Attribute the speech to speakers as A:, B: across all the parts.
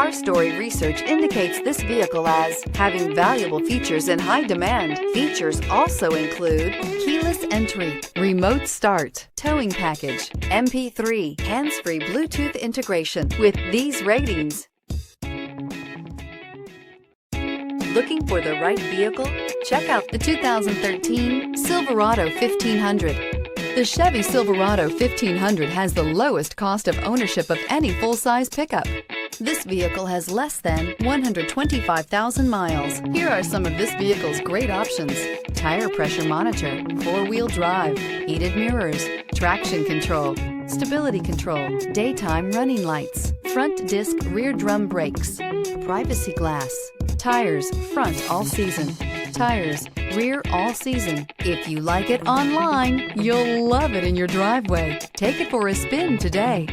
A: Car Story research indicates this vehicle as having valuable features in high demand. Features also include keyless entry, remote start, towing package, MP3, hands-free Bluetooth integration. With these ratings, looking for the right vehicle? Check out the 2013 Silverado 1500. The Chevy Silverado 1500 has the lowest cost of ownership of any full-size pickup. This vehicle has less than 125,000 miles. Here are some of this vehicle's great options: tire pressure monitor, four-wheel drive, heated mirrors, traction control, stability control, daytime running lights, front disc rear drum brakes, privacy glass, tires front all season, tires rear all season. If you like it online, you'll love it in your driveway. Take it for a spin today.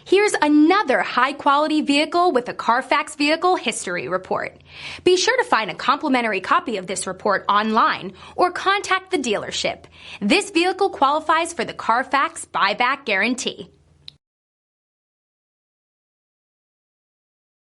B: Here's another high-quality vehicle with a Carfax Vehicle History Report. Be sure to find a complimentary copy of this report online or contact the dealership. This vehicle qualifies for the Carfax Buyback Guarantee.